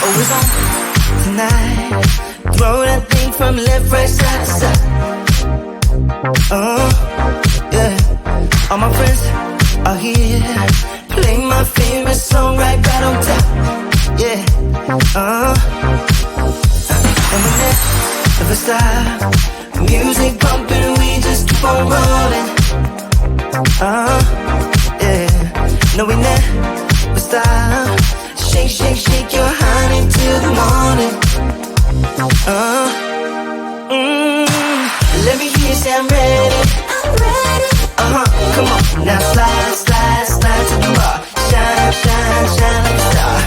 Oh, it's on tonight. Throw that thing from left, right, side to side. Yeah. All my friends are here. Play my favorite song right on top. Yeah. And we never stop. Music pumping, we just keep on rolling. Yeah. No, we never stop. Shake, shake, shake your honey till the morning. Let me hear you say I'm ready. I'm ready. Come on, now slide, slide, slide to the bar. Shine, shine, shine like a star.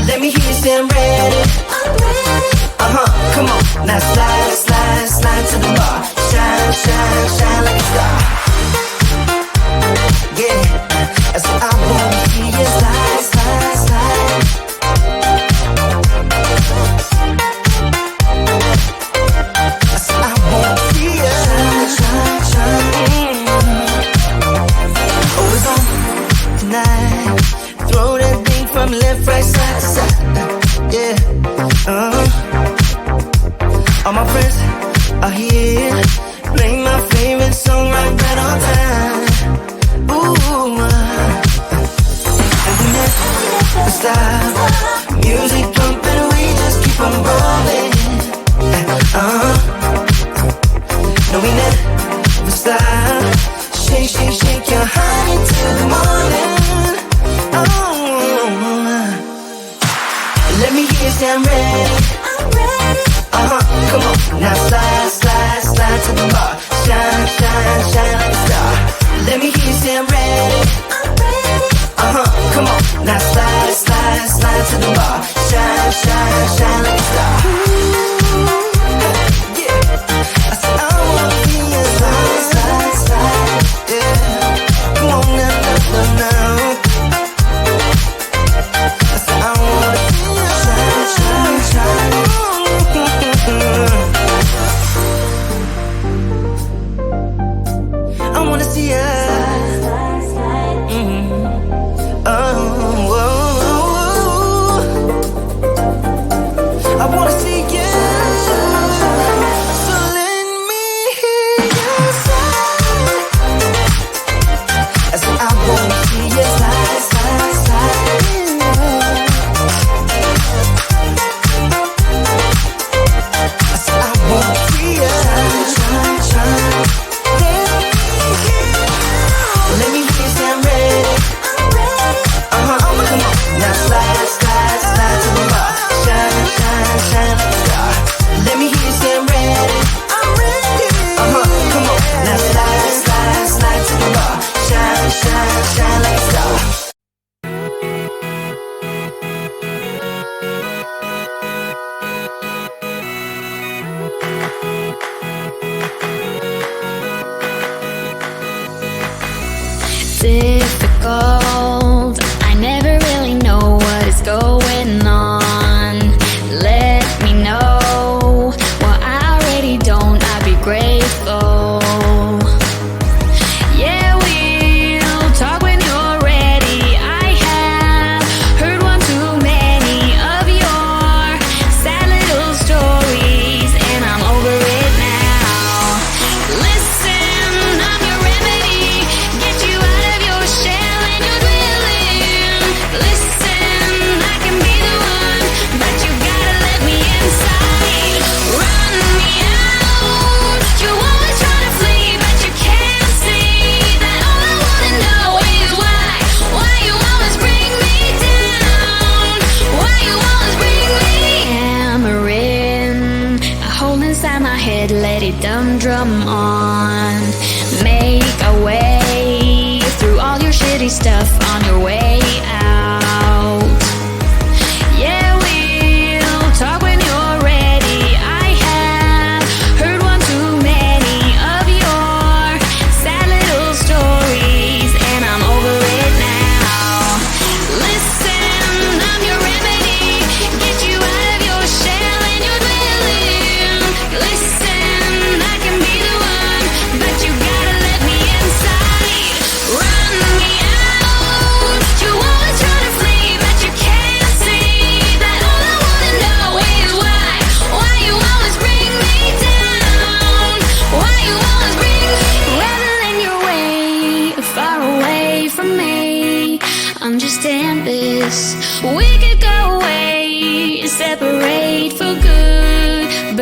Let me hear you say I'm ready. I'm ready. Come on, now slide, slide, slide to the bar. Shine, shine, shine like a star. Yeah, I said I wanna see you slide, slide, slide. I said I wanna see you shine, shine, shine. Oh, it's on tonight. Throw that thing from left, right, side to side. Yeah. All my friends are here. Play my favorite song right on time. Ooh, and we never stop. Music pumping, we just keep on rolling. No, we never stop. Shake, shake, shake your honey till the morning. Let me hear you say I'm ready. I'm ready. Come on, now slide, slide, slide to the bar. Shine, shine, shine like a star. Let me hear you say I'm ready. I'm ready. Come on, now slide, slide, slide to the bar. Shine, shine, shine like a star. Yeah, I said I wanna see you slide, slide, slide. Yeah, come on now, now, now. I said I wanna see you shine, shine, shine. I wanna see ya. Oh, whoa, whoa, whoa.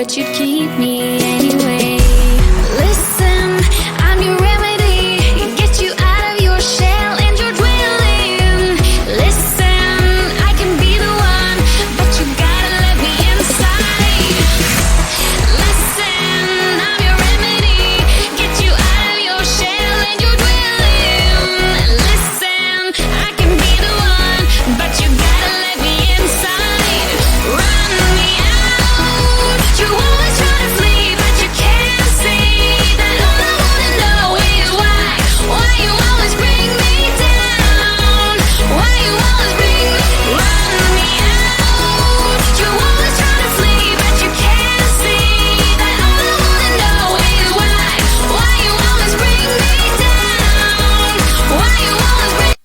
but you'd keep me anyway. Listen, I'm your remedy, get you out of your shell and your dwelling. Listen, I can be the one, but you gotta let me inside. Listen, I'm your remedy, get you out of your shell and your dwelling. Listen, I can be the one, but you gotta let me inside. Run me out, you always try to flee, but you can't see that all I wanna know is why you always bring me down, why you always bring me. Run me out, you always try to flee, but you can't see that all I wanna know is why you always bring me down, why you always bring.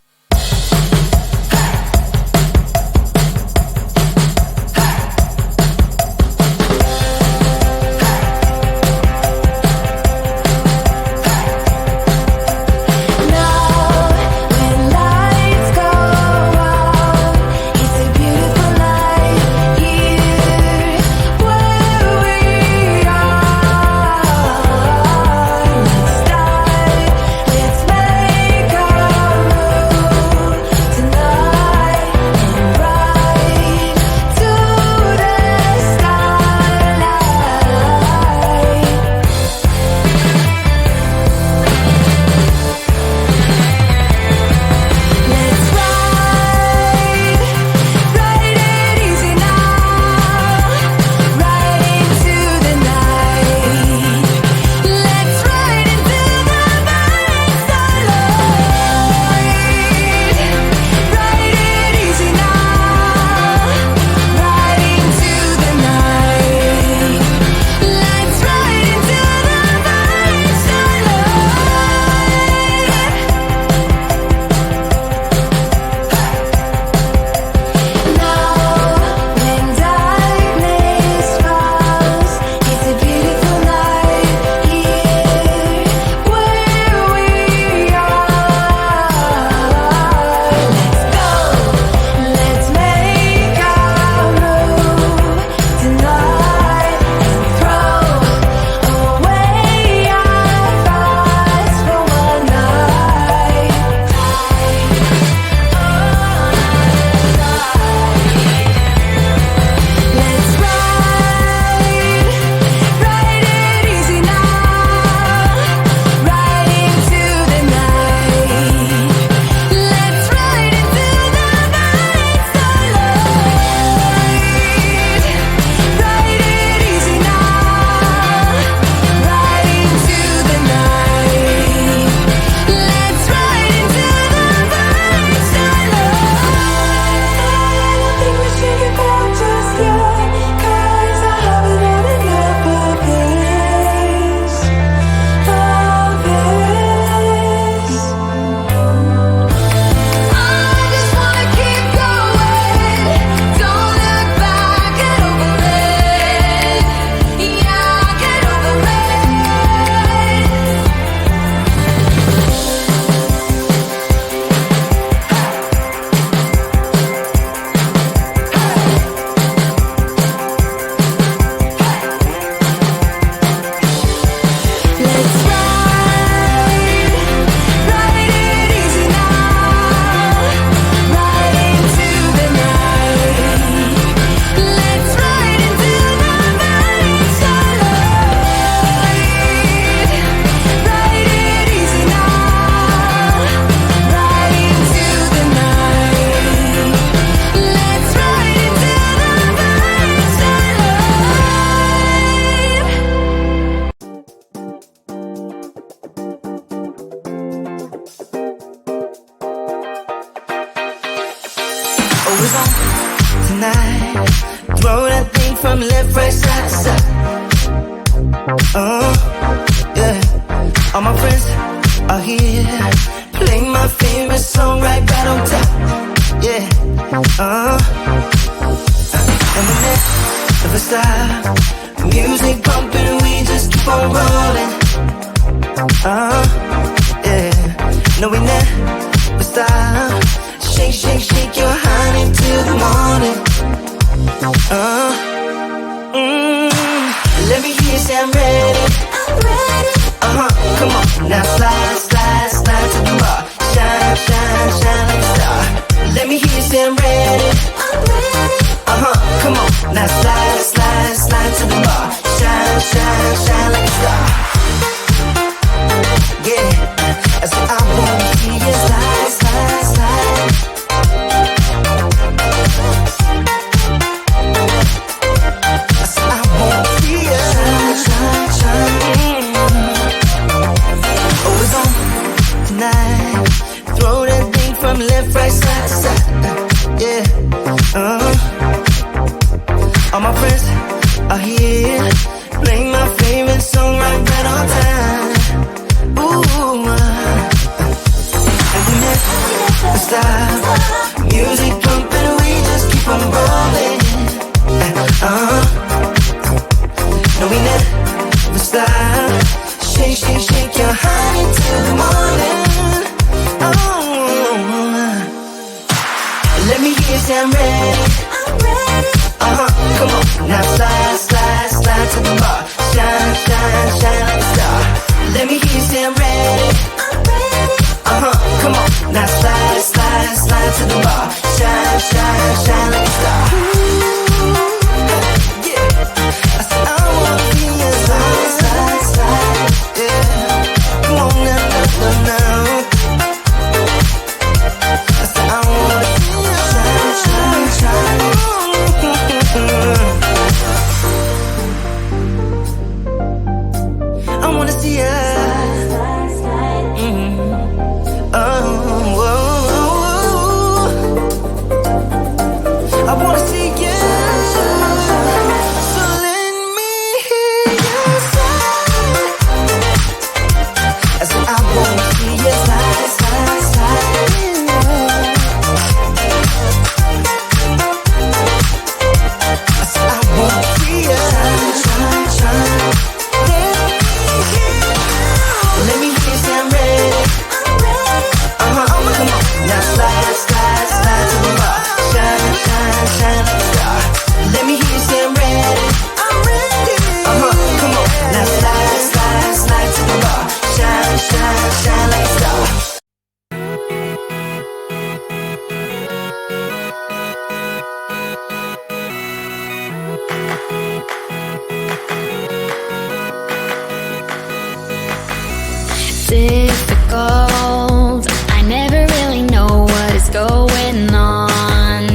Always on tonight. Throw that thing from left, right, side to side. Yeah. All my friends are here. Play my favorite song right on top. Yeah. And we never stop. Music bumping, we just keep on rolling. Yeah. No, we never stop. Shake, shake, shake your honey till the morning. Difficult, I never really know what is going on.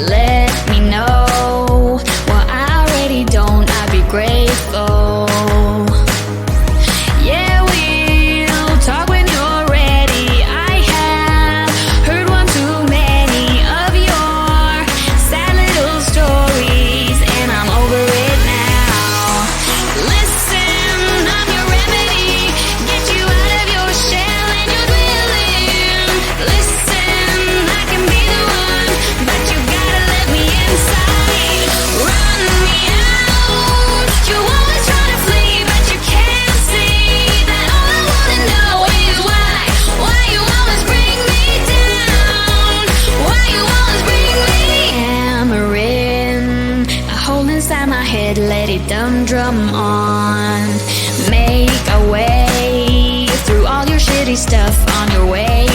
Let me know what I already don't, I'd be grateful. Yeah, we'll talk when you're ready. I have heard one too many of your sad little stories, and I'm over it now. Listen, I'm your remedy, get you out of your shell and your dwelling. Listen, I can be the one, but you gotta let me inside. Run me out, you always try to flee, but you can't see that all I wanna know is why you always bring me down, why you always bring me. Hammering, I hold inside my head, let it drum on. Make a way through all your shitty stuff on your way